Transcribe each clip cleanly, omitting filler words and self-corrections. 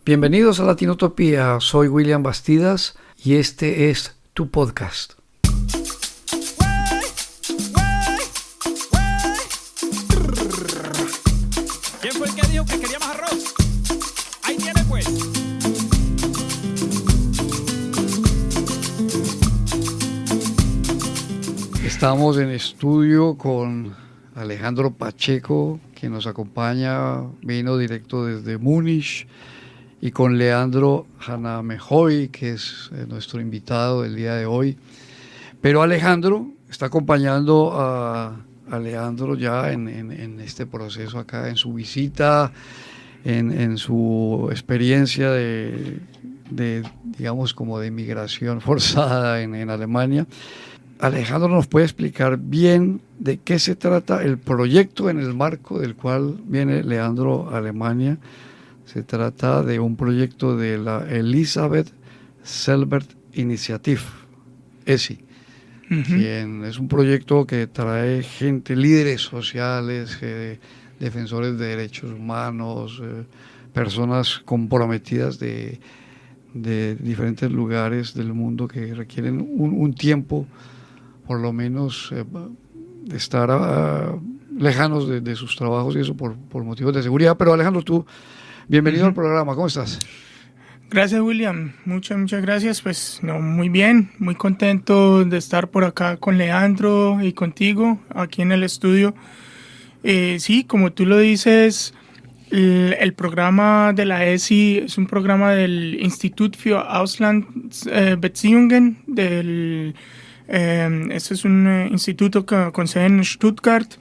Bienvenidos a Latinotopía, soy William Bastidas y este es tu podcast. ¿Quién fue el que dijo que quería más arroz? Ahí tiene pues. Estamos en estudio con Alejandro Pacheco, que nos acompaña, vino directo desde Múnich, y con Leandro Hanamejoy, que es nuestro invitado del día de hoy. Pero Alejandro está acompañando a Leandro ya en este proceso acá, en su visita, en su experiencia de digamos, como de migración forzada en Alemania. Alejandro nos puede explicar bien de qué se trata el proyecto en el marco del cual viene Leandro a Alemania. Se trata de un proyecto de la Elisabeth Selbert Initiative, ESI, quien es un proyecto que trae gente, líderes sociales, defensores de derechos humanos, personas comprometidas de diferentes lugares del mundo que requieren un tiempo, por lo menos, de estar lejanos de sus trabajos y eso por motivos de seguridad. Pero Alejandro, tú, bienvenido al programa, ¿cómo estás? Gracias, William, muchas gracias. Pues muy bien, muy contento de estar por acá con Leandro y contigo aquí en el estudio. Sí, como tú lo dices, el programa de la ESI es un programa del Institut für Auslandsbeziehungen, este es un instituto con sede en Stuttgart.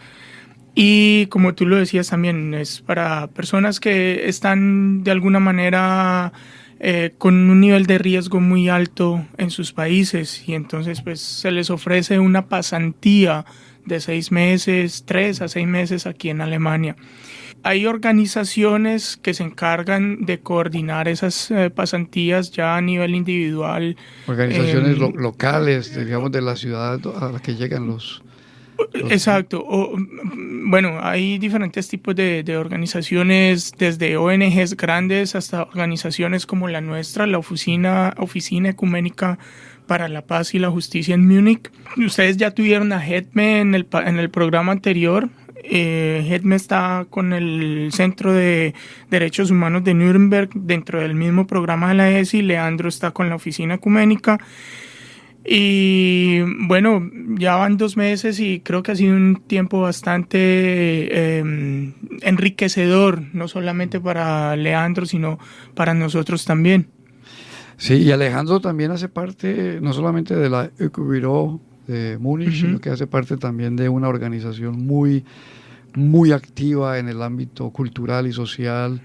Y como tú lo decías también, es para personas que están de alguna manera con un nivel de riesgo muy alto en sus países, y entonces pues se les ofrece una pasantía de 6 meses, 3 a 6 meses aquí en Alemania. Hay organizaciones que se encargan de coordinar esas pasantías ya a nivel individual. Organizaciones locales, digamos, de la ciudad a la que llegan los... Exacto. Bueno, hay diferentes tipos de organizaciones, desde ONGs grandes hasta organizaciones como la nuestra, la Oficina Ecuménica para la Paz y la Justicia en Múnich. Ustedes ya tuvieron a HEDME en el programa anterior. HEDME está con el Centro de Derechos Humanos de Nuremberg dentro del mismo programa de la ESI. Leandro está con la Oficina Ecuménica. Y bueno, ya van 2 meses y creo que ha sido un tiempo bastante enriquecedor, no solamente para Leandro, sino para nosotros también. Sí, y Alejandro también hace parte no solamente de la Öko-Büro de Múnich, sino que hace parte también de una organización muy, muy activa en el ámbito cultural y social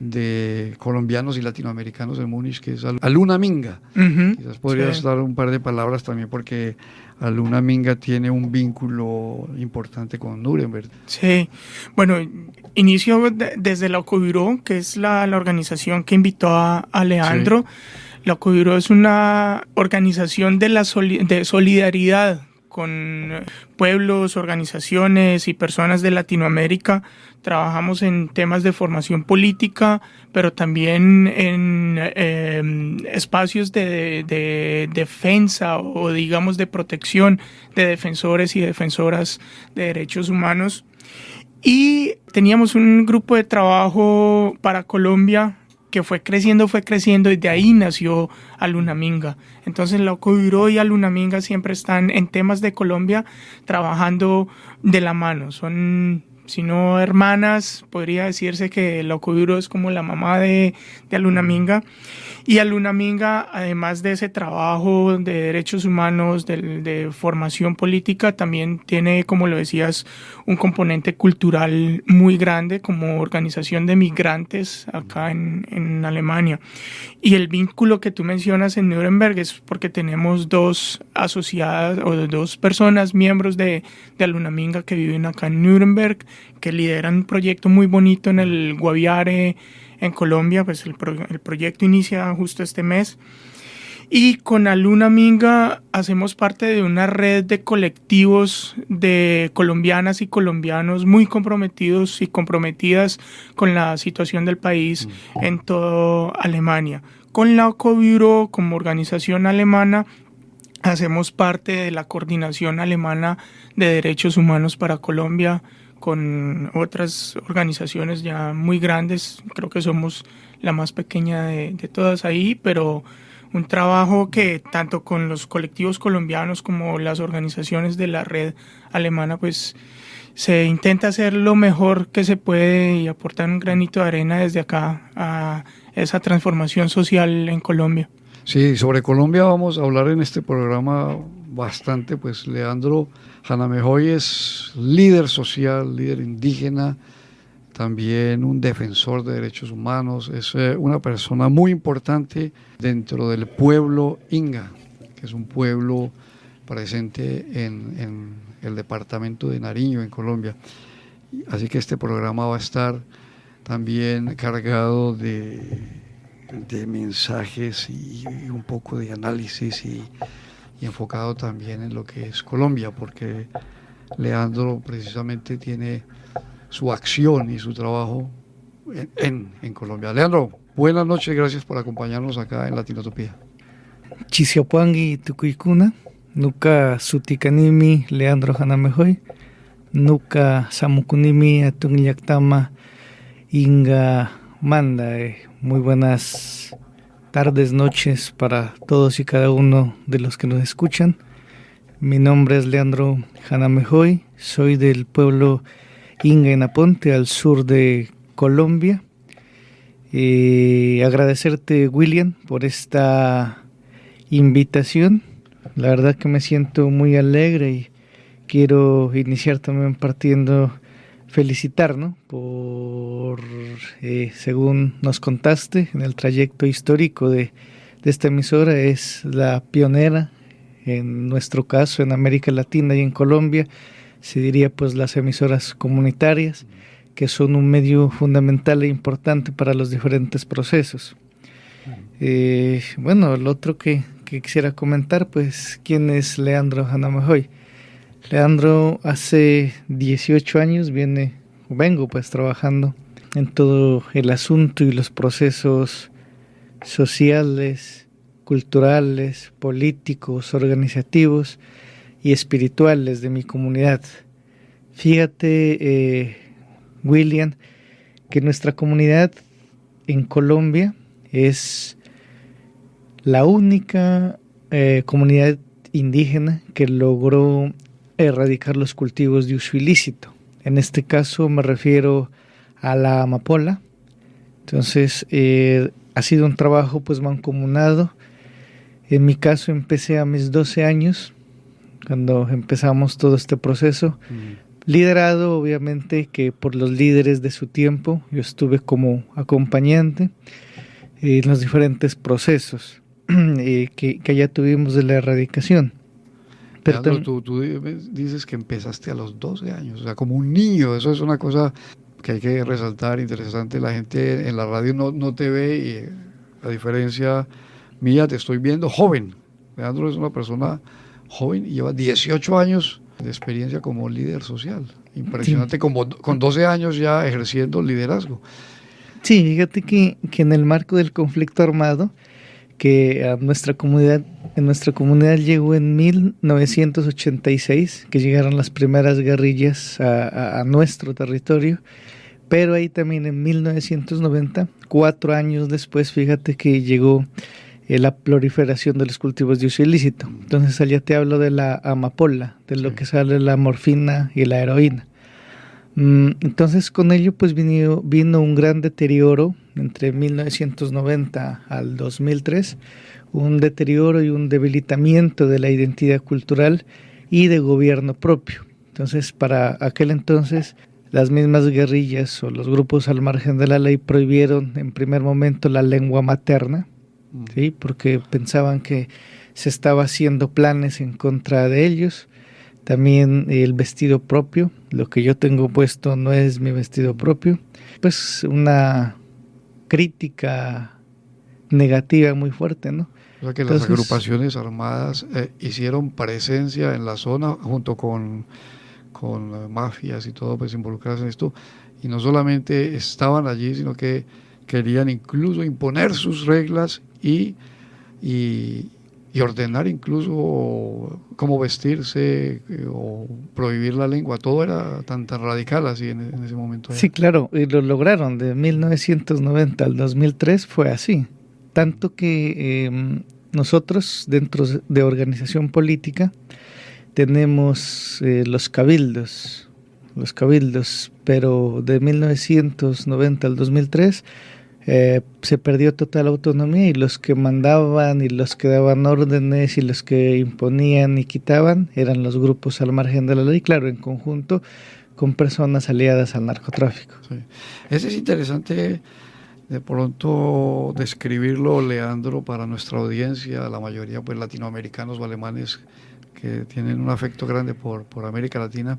de colombianos y latinoamericanos en Múnich, que es Aluna Minga. Quizás podrías dar un par de palabras también, porque Aluna Minga tiene un vínculo importante con Nuremberg. Sí, bueno, inicio desde la Öko-Büro, que es la organización que invitó a Leandro. Sí. La Öko-Büro es una organización de solidaridad con pueblos, organizaciones y personas de Latinoamérica. Trabajamos en temas de formación política, pero también en espacios de defensa o digamos de protección de defensores y defensoras de derechos humanos. Y teníamos un grupo de trabajo para Colombia que fue creciendo y de ahí nació Aluna Minga. Entonces la Öko-Büro y Aluna Minga siempre están en temas de Colombia trabajando de la mano. Son, si no hermanas, podría decirse que la Öko-Büro es como la mamá de Aluna Minga. Y Aluna Minga, además de ese trabajo de derechos humanos, de formación política, también tiene, como lo decías, un componente cultural muy grande como organización de migrantes acá en Alemania. Y el vínculo que tú mencionas en Nuremberg es porque tenemos 2 asociadas o 2 personas, miembros de Aluna Minga, que viven acá en Nuremberg, que lideran un proyecto muy bonito en el Guaviare, en Colombia. Pues el proyecto inicia justo este mes. Y con Aluna Minga hacemos parte de una red de colectivos de colombianas y colombianos muy comprometidos y comprometidas con la situación del país en toda Alemania. Con la OCOBüro, como organización alemana, hacemos parte de la Coordinación Alemana de Derechos Humanos para Colombia, con otras organizaciones ya muy grandes. Creo que somos la más pequeña de todas ahí, pero un trabajo que tanto con los colectivos colombianos como las organizaciones de la red alemana, pues se intenta hacer lo mejor que se puede y aportar un granito de arena desde acá a esa transformación social en Colombia. Sí, sobre Colombia vamos a hablar en este programa bastante, pues Leandro Janamejoy es líder social, líder indígena, también un defensor de derechos humanos, es una persona muy importante dentro del pueblo Inga, que es un pueblo presente en el departamento de Nariño, en Colombia. Así que este programa va a estar también cargado de mensajes y un poco de análisis y enfocado también en lo que es Colombia, porque Leandro precisamente tiene su acción y su trabajo en Colombia. Leandro, buenas noches, gracias por acompañarnos acá en Latinotopía. Chisiopuangui tukuykuna, nuka sutikanimi Leandro Janamejoy, nuka samukunimi atun llaktama Inga Manda. Muy buenas tardes, noches para todos y cada uno de los que nos escuchan. Mi nombre es Leandro Janamejoy, soy del pueblo Inga en Aponte, al sur de Colombia. Agradecerte, William, por esta invitación. La verdad que me siento muy alegre y quiero iniciar también felicitar, ¿no? Por, según nos contaste, en el trayecto histórico de esta emisora, es la pionera, en nuestro caso, en América Latina y en Colombia, se diría pues las emisoras comunitarias, que son un medio fundamental e importante para los diferentes procesos. Bueno, lo otro que quisiera comentar, pues, ¿quién es Leandro Janamejoy? Leandro hace 18 años vengo pues trabajando en todo el asunto y los procesos sociales, culturales, políticos, organizativos y espirituales de mi comunidad. Fíjate, William, que nuestra comunidad en Colombia es la única comunidad indígena que logró erradicar los cultivos de uso ilícito. En este caso me refiero a la amapola. Entonces ha sido un trabajo pues mancomunado. En mi caso empecé a mis 12 años cuando empezamos todo este proceso, liderado obviamente que por los líderes de su tiempo. Yo estuve como acompañante en los diferentes procesos que ya tuvimos de la erradicación. Pero Leandro, tú dices que empezaste a los 12 años, o sea, como un niño. Eso es una cosa que hay que resaltar, interesante. La gente en la radio no te ve y a diferencia mía te estoy viendo joven. Leandro es una persona joven y lleva 18 años de experiencia como líder social. Impresionante, sí. Con 12 años ya ejerciendo liderazgo. Sí, fíjate que en el marco del conflicto armado, que en nuestra comunidad llegó en 1986, que llegaron las primeras guerrillas a nuestro territorio, pero ahí también en 1990, 4 años después, fíjate que llegó la proliferación de los cultivos de uso ilícito. Entonces allá te hablo de la amapola, de lo que sale la morfina y la heroína. Entonces con ello pues vino un gran deterioro entre 1990 al 2003, un deterioro y un debilitamiento de la identidad cultural y de gobierno propio. Entonces para aquel entonces las mismas guerrillas o los grupos al margen de la ley prohibieron en primer momento la lengua materna, ¿sí? Porque pensaban que se estaba haciendo planes en contra de ellos. También el vestido propio, lo que yo tengo puesto no es mi vestido propio. Pues una crítica negativa muy fuerte, ¿no? O sea que las agrupaciones armadas hicieron presencia en la zona junto con mafias y todo, pues involucradas en esto, y no solamente estaban allí, sino que querían incluso imponer sus reglas y ordenar incluso cómo vestirse o prohibir la lengua. Todo era tan radical así en ese momento. Sí, claro, y lo lograron. De 1990 al 2003 fue así. Tanto que nosotros, dentro de organización política, tenemos los cabildos, pero de 1990 al 2003 se perdió total autonomía, y los que mandaban y los que daban órdenes y los que imponían y quitaban eran los grupos al margen de la ley, claro, en conjunto con personas aliadas al narcotráfico. Sí. Ese es interesante de pronto describirlo, Leandro, para nuestra audiencia, la mayoría pues latinoamericanos o alemanes que tienen un afecto grande por América Latina.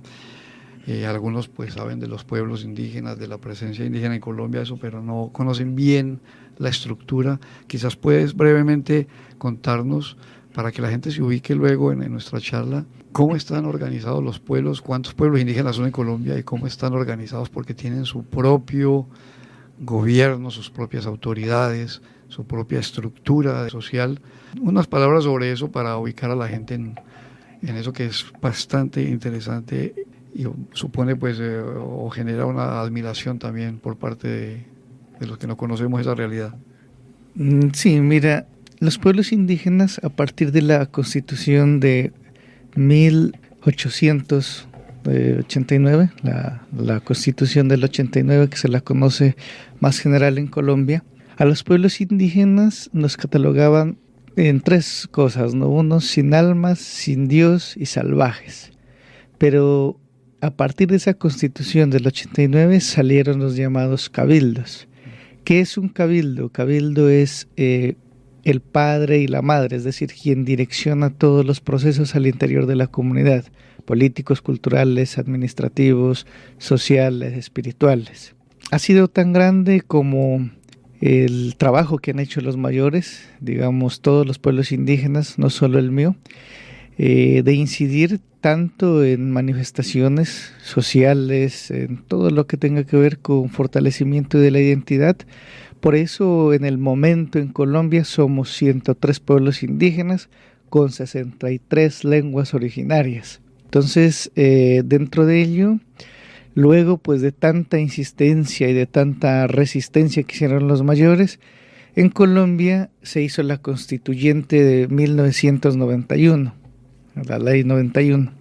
Algunos pues saben de los pueblos indígenas, de la presencia indígena en Colombia, eso, pero no conocen bien la estructura. Quizás puedes brevemente contarnos, para que la gente se ubique luego en nuestra charla, cómo están organizados los pueblos, cuántos pueblos indígenas son en Colombia y cómo están organizados, porque tienen su propio gobierno, sus propias autoridades, su propia estructura social. Unas palabras sobre eso para ubicar a la gente en eso, que es bastante interesante y supone pues o genera una admiración también por parte de los que no conocemos esa realidad. Sí, mira, los pueblos indígenas, a partir de la Constitución de 1889, la Constitución del 89, que se la conoce más general en Colombia, a los pueblos indígenas nos catalogaban en tres cosas, ¿no? Uno, sin almas, sin Dios y salvajes. Pero a partir de esa Constitución del 89 salieron los llamados cabildos. ¿Qué es un cabildo? Cabildo es el padre y la madre, es decir, quien direcciona todos los procesos al interior de la comunidad, políticos, culturales, administrativos, sociales, espirituales. Ha sido tan grande como el trabajo que han hecho los mayores, digamos todos los pueblos indígenas, no solo el mío, de incidir tanto en manifestaciones sociales, en todo lo que tenga que ver con fortalecimiento de la identidad. Por eso en el momento en Colombia somos 103 pueblos indígenas con 63 lenguas originarias. Entonces, dentro de ello, luego pues de tanta insistencia y de tanta resistencia que hicieron los mayores, en Colombia se hizo la Constituyente de 1991, la Ley 91.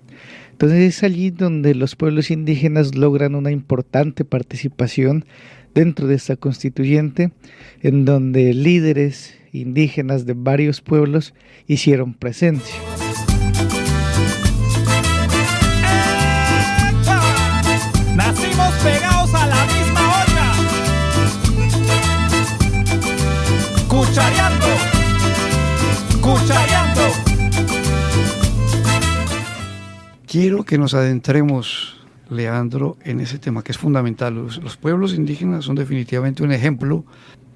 Entonces es allí donde los pueblos indígenas logran una importante participación dentro de esta constituyente, en donde líderes indígenas de varios pueblos hicieron presencia. Nacimos pegados a la misma olla, cuchareando, cuchareando. Quiero que nos adentremos, Leandro, en ese tema que es fundamental. Los pueblos indígenas son definitivamente un ejemplo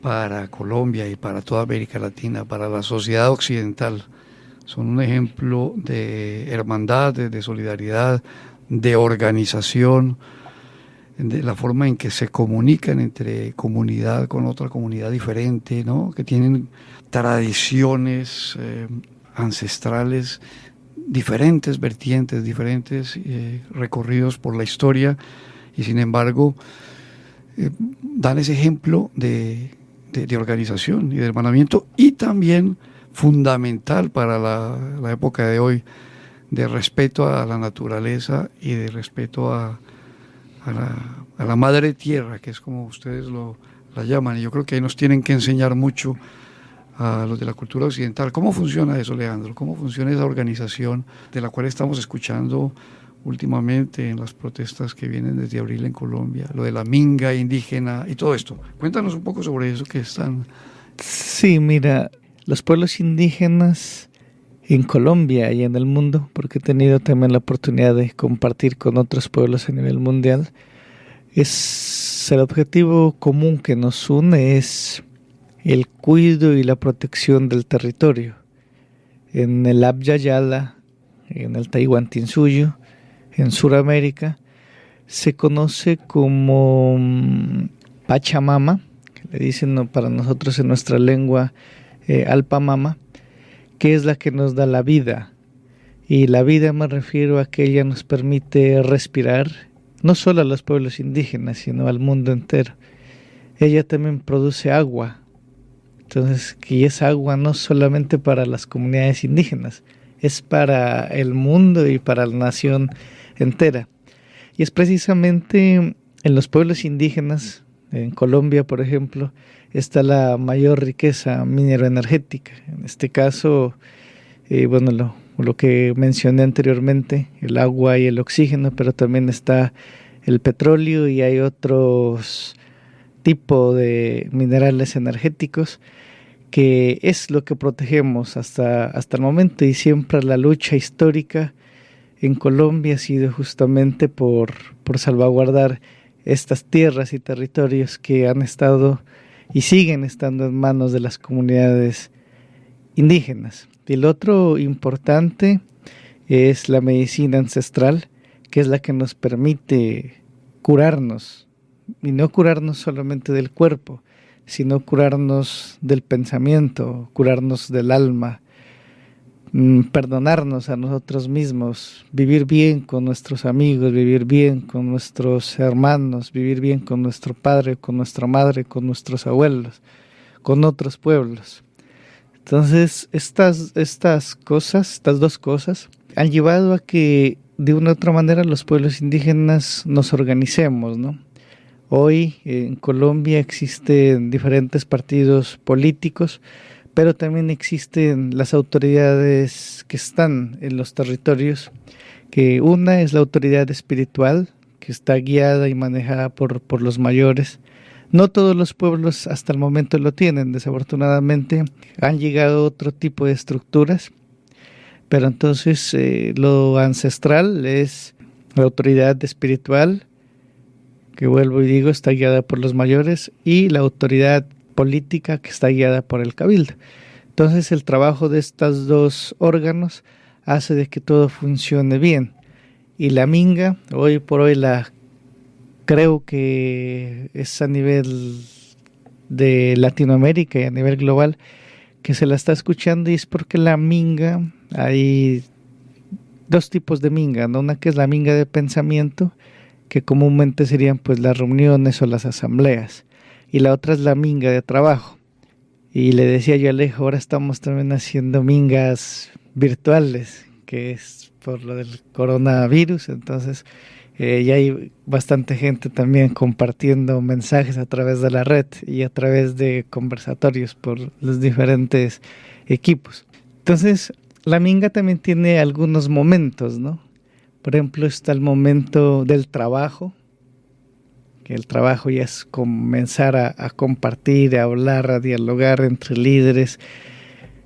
para Colombia y para toda América Latina, para la sociedad occidental. Son un ejemplo de hermandad, de solidaridad, de organización, de la forma en que se comunican entre comunidad con otra comunidad diferente, ¿no? Que tienen tradiciones ancestrales, diferentes vertientes, diferentes recorridos por la historia, y sin embargo dan ese ejemplo de organización y de hermanamiento, y también fundamental para la época de hoy, de respeto a la naturaleza y de respeto a la madre tierra, que es como ustedes la llaman. Y yo creo que ahí nos tienen que enseñar mucho a los de la cultura occidental. ¿Cómo funciona eso, Leandro? ¿Cómo funciona esa organización de la cual estamos escuchando últimamente en las protestas que vienen desde abril en Colombia? Lo de la minga indígena y todo esto. Cuéntanos un poco sobre eso que están... Sí, mira, los pueblos indígenas en Colombia y en el mundo, porque he tenido también la oportunidad de compartir con otros pueblos a nivel mundial, es el objetivo común que nos une es el cuidado y la protección del territorio. En el Abya Yala, en el Tahuantinsuyo, en Sudamérica, se conoce como Pachamama, que le dicen para nosotros en nuestra lengua Alpamama, que es la que nos da la vida. Y la vida me refiero a que ella nos permite respirar, no solo a los pueblos indígenas, sino al mundo entero. Ella también produce agua. Entonces, que es agua no solamente para las comunidades indígenas, es para el mundo y para la nación entera. Y es precisamente en los pueblos indígenas, en Colombia, por ejemplo, está la mayor riqueza mineroenergética. En este caso, lo que mencioné anteriormente, el agua y el oxígeno, pero también está el petróleo y hay otros tipos de minerales energéticos que es lo que protegemos hasta el momento, y siempre la lucha histórica en Colombia ha sido justamente por salvaguardar estas tierras y territorios que han estado y siguen estando en manos de las comunidades indígenas. Y el otro importante es la medicina ancestral, que es la que nos permite curarnos, y no curarnos solamente del cuerpo, sino curarnos del pensamiento, curarnos del alma, perdonarnos a nosotros mismos, vivir bien con nuestros amigos, vivir bien con nuestros hermanos, vivir bien con nuestro padre, con nuestra madre, con nuestros abuelos, con otros pueblos. Entonces, estas dos cosas, han llevado a que de una u otra manera los pueblos indígenas nos organicemos, ¿no? Hoy en Colombia existen diferentes partidos políticos, pero también existen las autoridades que están en los territorios, que una es la autoridad espiritual, que está guiada y manejada por los mayores. No todos los pueblos hasta el momento lo tienen, desafortunadamente han llegado otro tipo de estructuras, pero entonces lo ancestral es la autoridad espiritual, que vuelvo y digo, está guiada por los mayores, y la autoridad política, que está guiada por el cabildo. Entonces el trabajo de estos dos órganos hace de que todo funcione bien. Y la minga, hoy por hoy creo que es a nivel de Latinoamérica y a nivel global que se la está escuchando, y es porque la minga, hay dos tipos de minga, ¿no? Una que es la minga de pensamiento, que comúnmente serían pues las reuniones o las asambleas, y la otra es la minga de trabajo. Y le decía yo a Alejo, ahora estamos también haciendo mingas virtuales, que es por lo del coronavirus. Entonces ya hay bastante gente también compartiendo mensajes a través de la red y a través de conversatorios por los diferentes equipos. Entonces la minga también tiene algunos momentos, ¿no? Por ejemplo, está el momento del trabajo, que el trabajo ya es comenzar a compartir, a hablar, a dialogar entre líderes.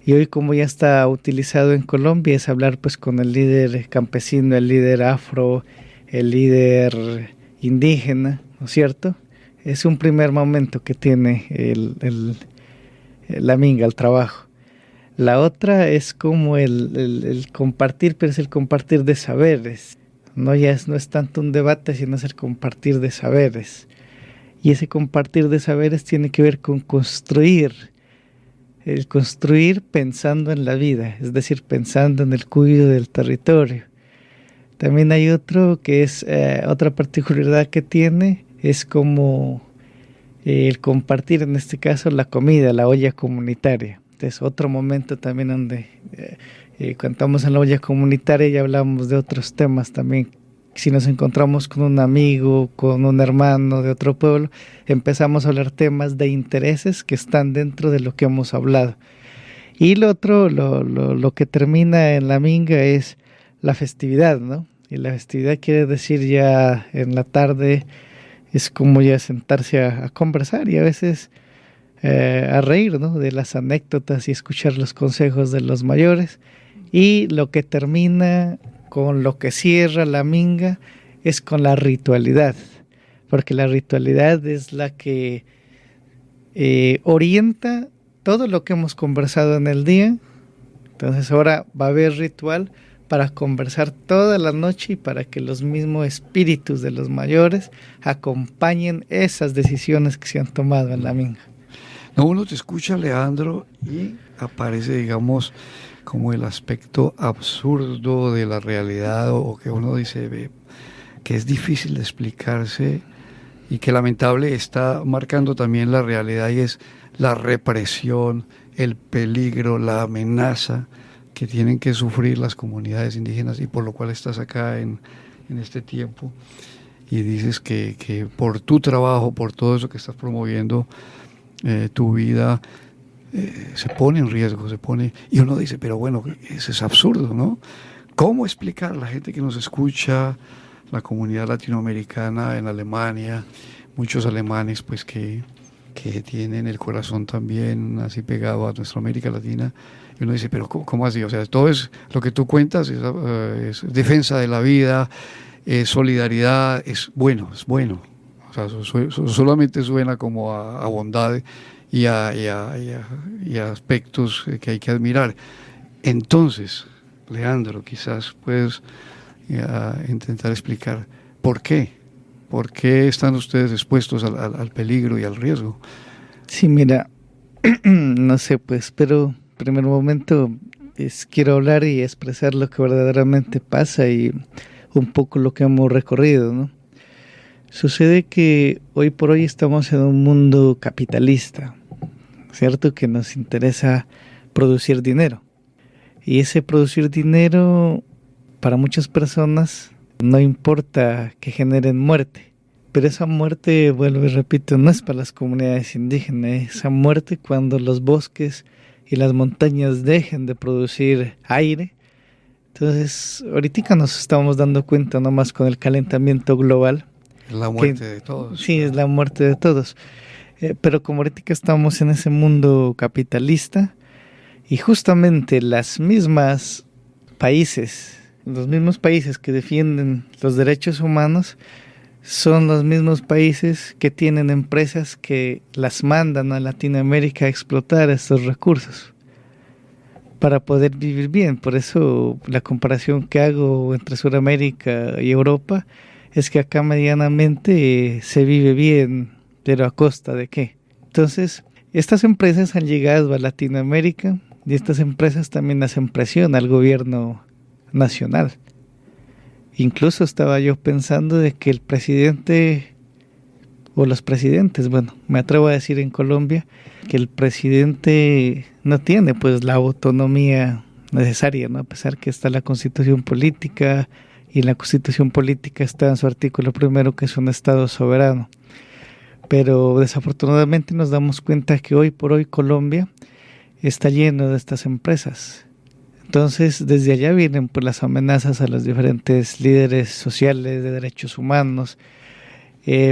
Y hoy, como ya está utilizado en Colombia, es hablar pues con el líder campesino, el líder afro, el líder indígena, ¿no es cierto? Es un primer momento que tiene la minga, el trabajo. La otra es como el compartir, pero es el compartir de saberes. No es tanto un debate, sino es el compartir de saberes. Y ese compartir de saberes tiene que ver con construir. El construir pensando en la vida, es decir, pensando en el cuidado del territorio. También hay otro que es otra particularidad que tiene, es como el compartir, en este caso, la comida, la olla comunitaria. Es otro momento también donde cuando estamos en la olla comunitaria ya hablamos de otros temas también. Si nos encontramos con un amigo, con un hermano de otro pueblo, empezamos a hablar temas de intereses que están dentro de lo que hemos hablado. Y lo otro, lo que termina en la minga es la festividad, ¿no? Y la festividad quiere decir ya en la tarde es como ya sentarse a conversar y a veces a reír, ¿no? De las anécdotas y escuchar los consejos de los mayores. Y lo que termina con lo que cierra la minga es con la ritualidad, porque la ritualidad es la que orienta todo lo que hemos conversado en el día. Entonces ahora va a haber ritual para conversar toda la noche y para que los mismos espíritus de los mayores acompañen esas decisiones que se han tomado en la minga. No, uno te escucha, Leandro, y aparece, digamos, como el aspecto absurdo de la realidad, o que uno dice que es difícil de explicarse y que lamentable está marcando también la realidad, y es la represión, el peligro, la amenaza que tienen que sufrir las comunidades indígenas, y por lo cual estás acá en este tiempo y dices que por tu trabajo, por todo eso que estás promoviendo, tu vida se pone en riesgo, y uno dice, pero bueno, eso es absurdo, ¿no? ¿Cómo explicar a la gente que nos escucha, la comunidad latinoamericana en Alemania, muchos alemanes pues que tienen el corazón también así pegado a nuestra América Latina, y uno dice, pero ¿cómo así? O sea, todo es lo que tú cuentas, es defensa de la vida, es solidaridad, es bueno. O sea, solamente suena como a bondad y a aspectos que hay que admirar. Entonces, Leandro, quizás puedes intentar explicar por qué están ustedes expuestos al peligro y al riesgo. Sí, mira, no sé pues, pero en primer momento quiero hablar y expresar lo que verdaderamente pasa y un poco lo que hemos recorrido, ¿no? Sucede que hoy por hoy estamos en un mundo capitalista, ¿cierto? Que nos interesa producir dinero. Y ese producir dinero, para muchas personas, no importa que generen muerte. Pero esa muerte, vuelvo y repito, no es para las comunidades indígenas. Esa muerte cuando los bosques y las montañas dejen de producir aire. Entonces, ahorita nos estamos dando cuenta nomás con el calentamiento global. La muerte de todos. Sí, es la muerte de todos. Pero como ahorita estamos en ese mundo capitalista, y justamente los mismos países que defienden los derechos humanos, son los mismos países que tienen empresas que las mandan a Latinoamérica a explotar estos recursos para poder vivir bien. Por eso la comparación que hago entre Sudamérica y Europa es que acá medianamente se vive bien, pero ¿a costa de qué? Entonces, estas empresas han llegado a Latinoamérica y estas empresas también hacen presión al gobierno nacional. Incluso estaba yo pensando de que el presidente o los presidentes, bueno, me atrevo a decir en Colombia, que el presidente no tiene pues la autonomía necesaria, ¿no? A pesar que está la Constitución política, y la Constitución política está en su artículo 1 que es un Estado soberano. Pero desafortunadamente nos damos cuenta que hoy por hoy Colombia está lleno de estas empresas. Entonces desde allá vienen pues las amenazas a los diferentes líderes sociales de derechos humanos.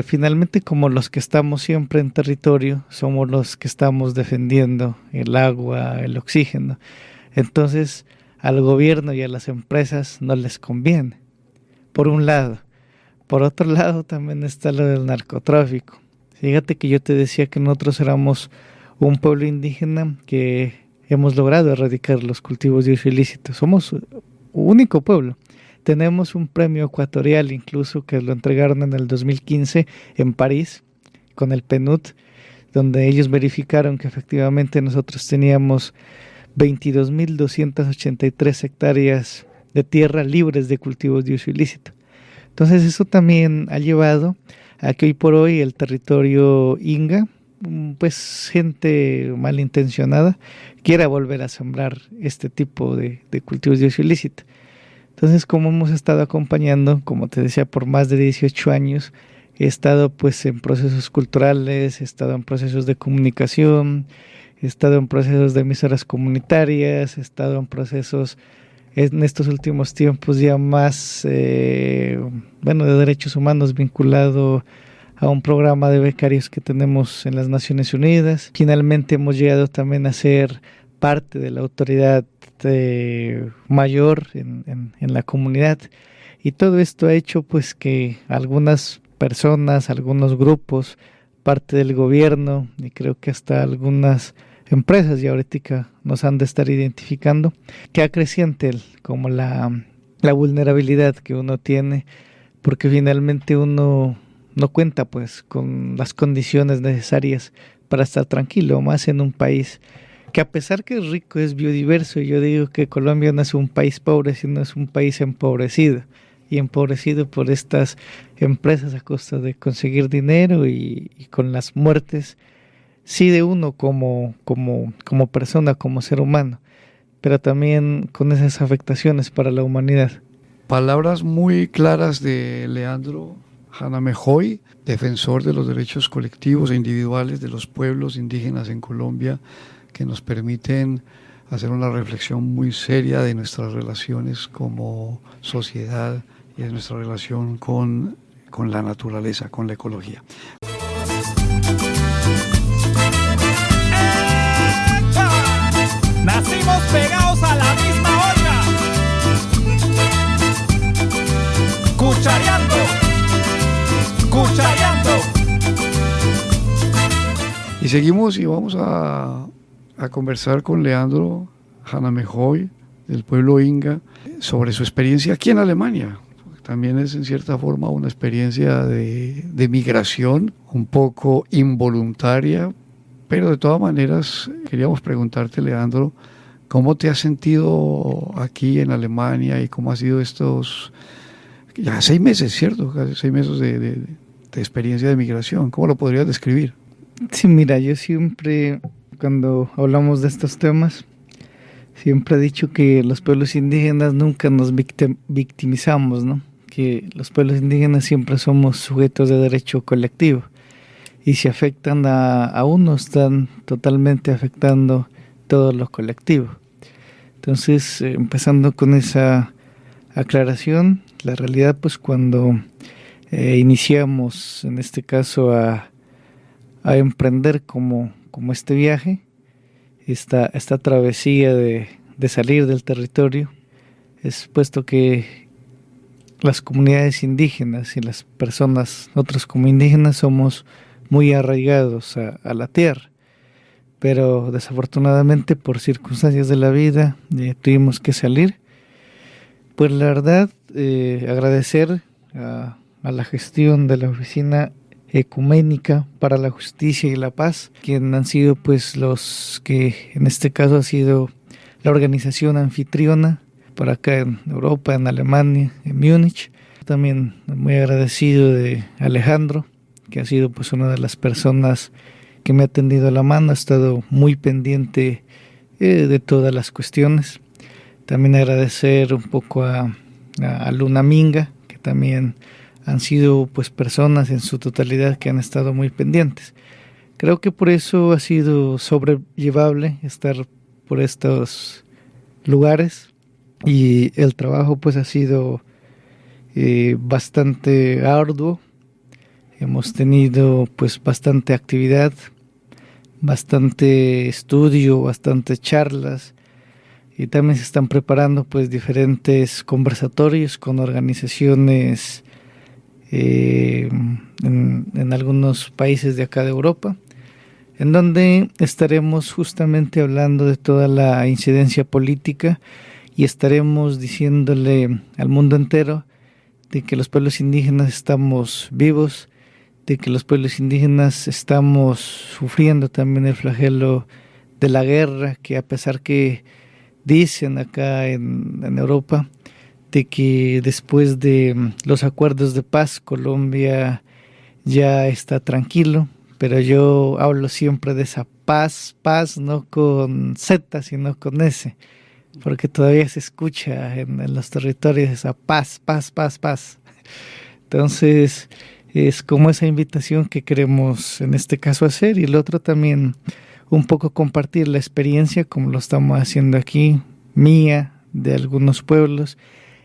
Finalmente, como los que estamos siempre en territorio, somos los que estamos defendiendo el agua, el oxígeno. Entonces al gobierno y a las empresas no les conviene, por un lado. Por otro lado también está lo del narcotráfico. Fíjate que yo te decía que nosotros éramos un pueblo indígena que hemos logrado erradicar los cultivos de uso ilícito. Somos un único pueblo. Tenemos un premio ecuatorial incluso que lo entregaron en el 2015 en París con el PNUD, donde ellos verificaron que efectivamente nosotros teníamos 22.283 hectáreas de tierra libres de cultivos de uso ilícito. Entonces eso también ha llevado a que hoy por hoy el territorio inga, pues gente malintencionada, quiera volver a sembrar este tipo de cultivos de uso ilícito. Entonces, como hemos estado acompañando, como te decía, por más de 18 años, he estado pues en procesos culturales, he estado en procesos de comunicación, he estado en procesos de emisoras comunitarias, he estado en procesos en estos últimos tiempos ya más, de derechos humanos vinculado a un programa de becarios que tenemos en las Naciones Unidas. Finalmente hemos llegado también a ser parte de la autoridad mayor en la comunidad, y todo esto ha hecho pues que algunas personas, algunos grupos, parte del gobierno y creo que hasta algunas empresas, y ahorita nos han de estar identificando, que acreciente como la vulnerabilidad que uno tiene, porque finalmente uno no cuenta pues con las condiciones necesarias para estar tranquilo, más en un país que, a pesar que es rico, es biodiverso. Y yo digo que Colombia no es un país pobre, sino es un país empobrecido, y empobrecido por estas empresas a costa de conseguir dinero y con las muertes, sí, de uno como persona, como ser humano, pero también con esas afectaciones para la humanidad. Palabras muy claras de Leandro Janamejoy, defensor de los derechos colectivos e individuales de los pueblos indígenas en Colombia, que nos permiten hacer una reflexión muy seria de nuestras relaciones como sociedad y de nuestra relación con la naturaleza, con la ecología. Nacimos pegados a la misma olla, cuchareando, cuchareando. Y seguimos y vamos a conversar con Leandro Janamejoy, del pueblo Inga, sobre su experiencia aquí en Alemania. También es en cierta forma una experiencia de migración, un poco involuntaria, pero de todas maneras queríamos preguntarte, Leandro, ¿cómo te has sentido aquí en Alemania y cómo ha sido estos ya 6 meses, ¿cierto? Casi 6 meses de experiencia de migración. ¿Cómo lo podrías describir? Sí, mira, yo siempre, cuando hablamos de estos temas, siempre he dicho que los pueblos indígenas nunca nos victimizamos, ¿no? Que los pueblos indígenas siempre somos sujetos de derecho colectivo, y si afectan a uno, están totalmente afectando todo lo colectivo. Entonces, empezando con esa aclaración, la realidad, pues cuando iniciamos, en este caso, a emprender como este viaje, esta travesía de salir del territorio, es puesto que las comunidades indígenas y las personas, nosotros como indígenas, somos muy arraigados a la tierra, pero desafortunadamente por circunstancias de la vida tuvimos que salir. Pues la verdad, agradecer a la gestión de la Oficina Ecuménica para la Justicia y la Paz, quien han sido pues los que en este caso ha sido la organización anfitriona por acá en Europa, en Alemania, en Múnich. También muy agradecido de Alejandro, que ha sido pues una de las personas que me ha tendido la mano, ha estado muy pendiente de todas las cuestiones. También agradecer un poco a Luna Minga, que también han sido pues personas en su totalidad que han estado muy pendientes. Creo que por eso ha sido sobrellevable estar por estos lugares, y el trabajo pues ha sido bastante arduo. Hemos tenido pues bastante actividad, bastante estudio, bastantes charlas, y también se están preparando pues diferentes conversatorios con organizaciones en algunos países de acá de Europa, en donde estaremos justamente hablando de toda la incidencia política, y estaremos diciéndole al mundo entero de que los pueblos indígenas estamos vivos, de que los pueblos indígenas estamos sufriendo también el flagelo de la guerra, que a pesar que dicen acá en Europa de que después de los acuerdos de paz Colombia ya está tranquilo, pero yo hablo siempre de esa paz, no con Z sino con S, porque todavía se escucha en los territorios esa paz. Entonces es como esa invitación que queremos en este caso hacer, y el otro también un poco compartir la experiencia como lo estamos haciendo aquí, mía, de algunos pueblos,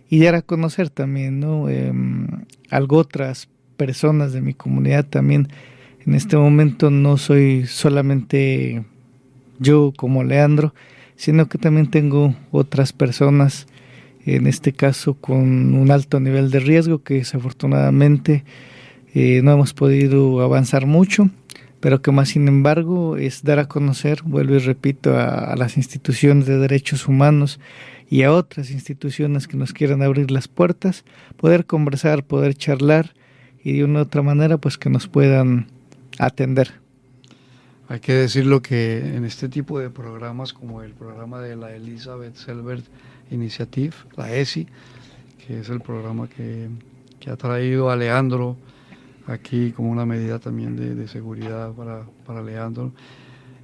y dar a conocer también, ¿no? Algo otras personas de mi comunidad también. En este momento no soy solamente yo como Leandro, sino que también tengo otras personas, en este caso con un alto nivel de riesgo, que desafortunadamente no hemos podido avanzar mucho. pero que más sin embargo es dar a conocer, vuelvo y repito, a las instituciones de derechos humanos y a otras instituciones que nos quieran abrir las puertas, poder conversar, poder charlar y de una u otra manera pues que nos puedan atender. Hay que decirlo que en este tipo de programas, como el programa de la Elizabeth Selbert Initiative, la ESI, que es el programa que ha traído a Leandro aquí como una medida también de seguridad para Leandro,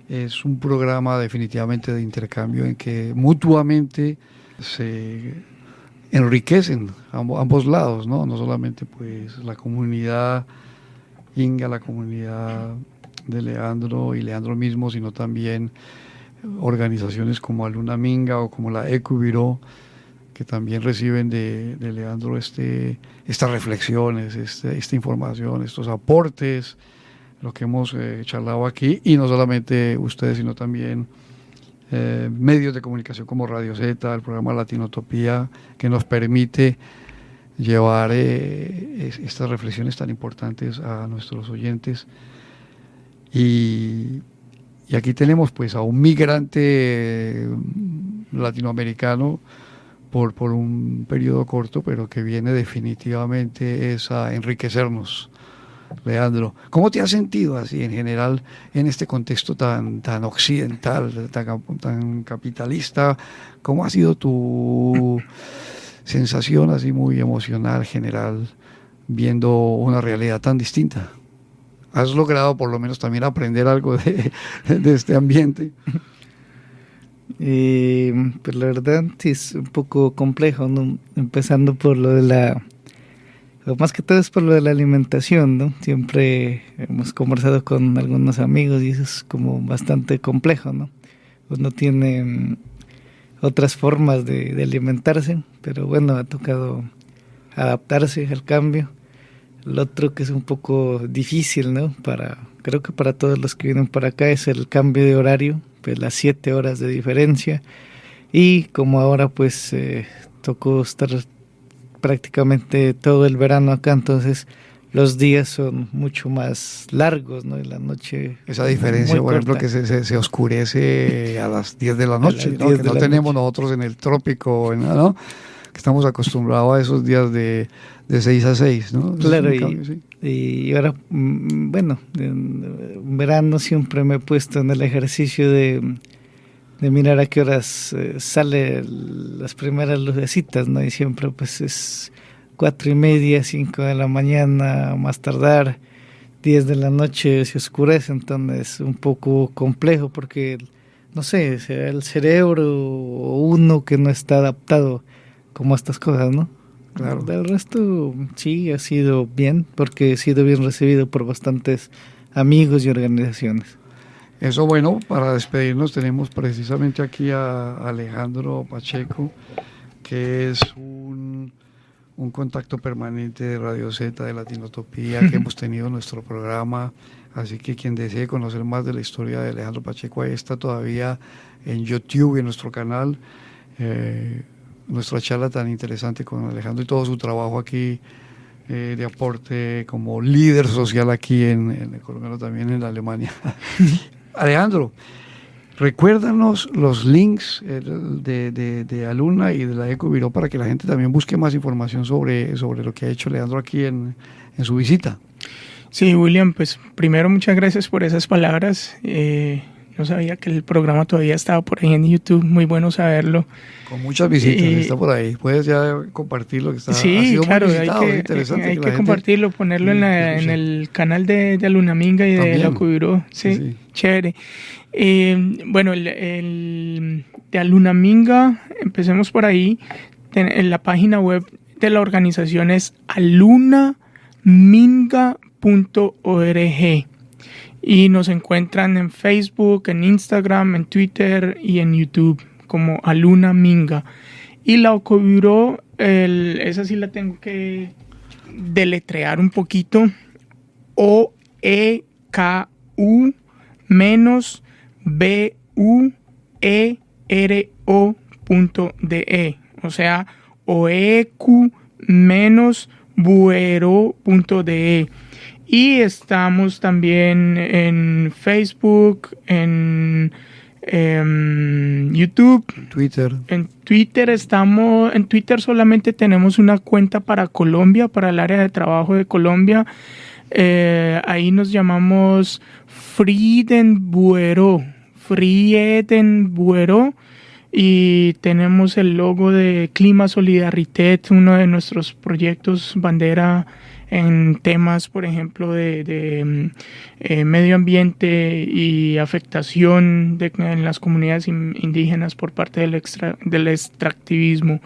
es un programa definitivamente de intercambio en que mutuamente se enriquecen ambos lados, ¿no? No solamente pues la comunidad Inga, la comunidad de Leandro y Leandro mismo, sino también organizaciones como Aluna Minga o como la Ecubiró, que también reciben de Leandro estas reflexiones, esta información, estos aportes, lo que hemos charlado aquí, y no solamente ustedes, sino también medios de comunicación como Radio Z, el programa Latinotopía, que nos permite llevar estas reflexiones tan importantes a nuestros oyentes. Y aquí tenemos pues a un migrante latinoamericano por un periodo corto, pero que viene definitivamente a enriquecernos. Leandro, ¿cómo te has sentido así en general en este contexto tan occidental, tan capitalista? ¿Cómo ha sido tu sensación así muy emocional, general, viendo una realidad tan distinta? ¿Has logrado por lo menos también aprender algo de este ambiente? Pues la verdad sí es un poco complejo, ¿no? Empezando por lo de más que todo es por lo de la alimentación, ¿no? Siempre hemos conversado con algunos amigos y eso es como bastante complejo, ¿no? Uno tiene otras formas de alimentarse, pero bueno, ha tocado adaptarse al cambio. Lo otro que es un poco difícil, ¿no? Creo que para todos los que vienen para acá es el cambio de horario, pues las 7 horas de diferencia, y como ahora pues tocó estar prácticamente todo el verano acá, entonces los días son mucho más largos, ¿no? Y la noche... Esa diferencia, por ejemplo, que se oscurece a las 10 de la noche, ¿no? Que no tenemos nosotros en el trópico, ¿no? Que estamos acostumbrados a esos días de 6 a 6, ¿no? Claro, y ahora, bueno, en verano siempre me he puesto en el ejercicio de mirar a qué horas salen las primeras lucecitas, ¿no? Y siempre pues es 4:30, 5 de la mañana, más tardar, 10 de la noche se oscurece, entonces es un poco complejo porque, no sé, será el cerebro o uno que no está adaptado como a estas cosas, ¿no? Claro. Del resto sí ha sido bien, porque he sido bien recibido por bastantes amigos y organizaciones. Eso, bueno, para despedirnos tenemos precisamente aquí a Alejandro Pacheco, que es un contacto permanente de Radio Z, de Latinotopía, que hemos tenido en nuestro programa. Así que quien desee conocer más de la historia de Alejandro Pacheco, ahí está todavía en YouTube, en nuestro canal, nuestra charla tan interesante con Alejandro y todo su trabajo aquí de aporte como líder social aquí en Colombia, también en Alemania. Alejandro, recuérdanos los links de Aluna y de la Ecubiró para que la gente también busque más información sobre lo que ha hecho Leandro aquí en su visita. Sí, William, pues primero muchas gracias por esas palabras. No sabía que el programa todavía estaba por ahí en YouTube, muy bueno saberlo. Con muchas visitas, está por ahí. Puedes ya compartirlo, que está, sí, ha sido claro, muy visitado, hay que compartirlo, ponerlo en el canal de Aluna Minga y de la Ecubiró. Sí, chévere. Bueno, el de Aluna Minga, empecemos por ahí. En la página web de la organización es alunaminga.org. Y nos encuentran en Facebook, en Instagram, en Twitter y en YouTube como Aluna Minga. Y la Ecubiró, esa sí la tengo que deletrear un poquito. OEKU-BUERO.de. O sea, OEKU-buero.de. Y estamos también en Facebook, en YouTube, Twitter. En Twitter solamente tenemos una cuenta para Colombia, para el área de trabajo de Colombia. Ahí nos llamamos Friedenbureau, y tenemos el logo de Clima Solidarität, uno de nuestros proyectos bandera en temas, por ejemplo, de medio ambiente y afectación en las comunidades indígenas por parte del extractivismo.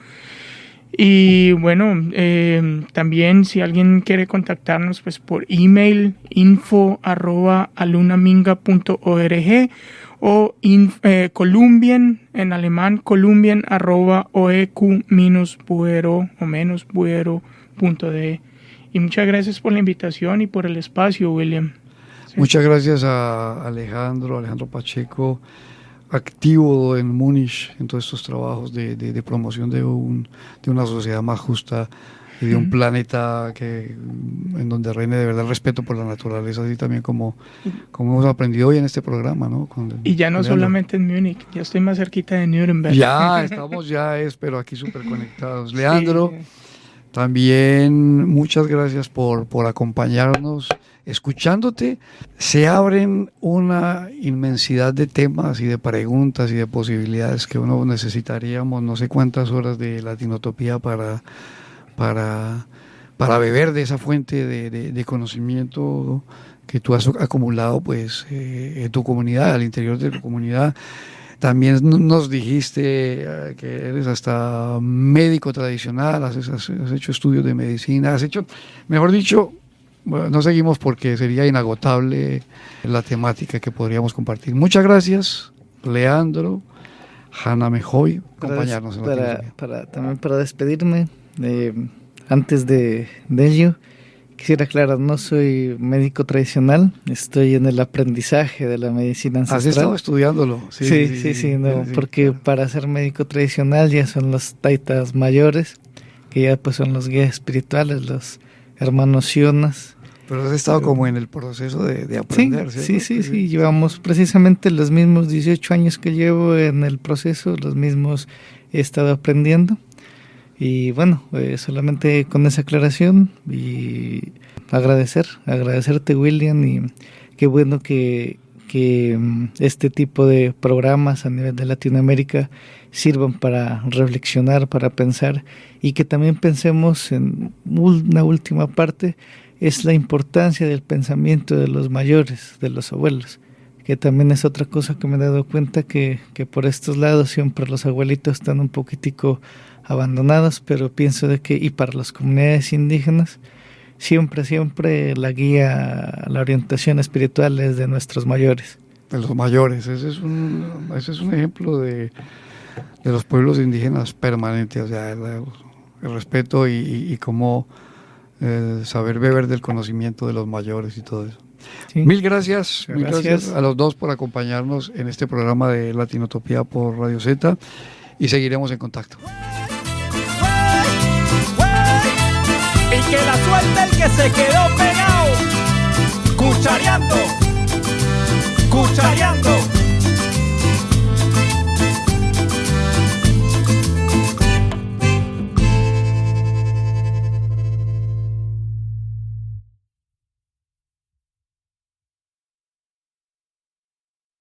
Y bueno, también si alguien quiere contactarnos, pues por email info@alunaminga.org o Columbian, en alemán, columbian@oeq-buero.de. Y muchas gracias por la invitación y por el espacio, William. Sí. Muchas gracias a Alejandro Pacheco, activo en Múnich en todos estos trabajos de promoción de una sociedad más justa y de un planeta en donde reine de verdad el respeto por la naturaleza, así también como hemos aprendido hoy en este programa, ¿no? Y ya no solamente en Múnich, ya estoy más cerquita de Nuremberg. Ya estamos, pero aquí súper conectados. Leandro, sí. También muchas gracias por acompañarnos. Escuchándote, se abren una inmensidad de temas y de preguntas y de posibilidades que uno necesitaríamos no sé cuántas horas de Latinotopía para beber de esa fuente de conocimiento que tú has acumulado pues en tu comunidad, al interior de tu comunidad. También nos dijiste que eres hasta médico tradicional, has hecho estudios de medicina, mejor dicho, bueno, no seguimos porque sería inagotable la temática que podríamos compartir. Muchas gracias, Leandro Hanamejoy, acompañarnos en también para despedirme, antes de ello, quisiera aclarar, no soy médico tradicional, estoy en el aprendizaje de la medicina ancestral. ¿Has estado estudiándolo? Sí, porque para ser médico tradicional ya son los taitas mayores, que ya pues son los guías espirituales, los hermanos Sionas. Pero has estado como en el proceso de aprender, ¿cierto? Sí, llevamos precisamente los mismos 18 años que llevo en el proceso, los mismos he estado aprendiendo. Y bueno, solamente con esa aclaración y agradecerte, William, y qué bueno que este tipo de programas a nivel de Latinoamérica sirvan para reflexionar, para pensar, y que también pensemos en una última parte, es la importancia del pensamiento de los mayores, de los abuelos, que también es otra cosa que me he dado cuenta que por estos lados siempre los abuelitos están un poquitico abandonados, pero pienso de que, y para las comunidades indígenas, siempre la guía, la orientación espiritual es de nuestros mayores. De los mayores, ese es un ejemplo de los pueblos indígenas permanentes, o sea, el respeto y cómo saber beber del conocimiento de los mayores y todo eso. Sí. Mil gracias a los dos por acompañarnos en este programa de Latinotopía por Radio Z, y seguiremos en contacto. Y que la suerte el que se quedó pegado, cuchareando.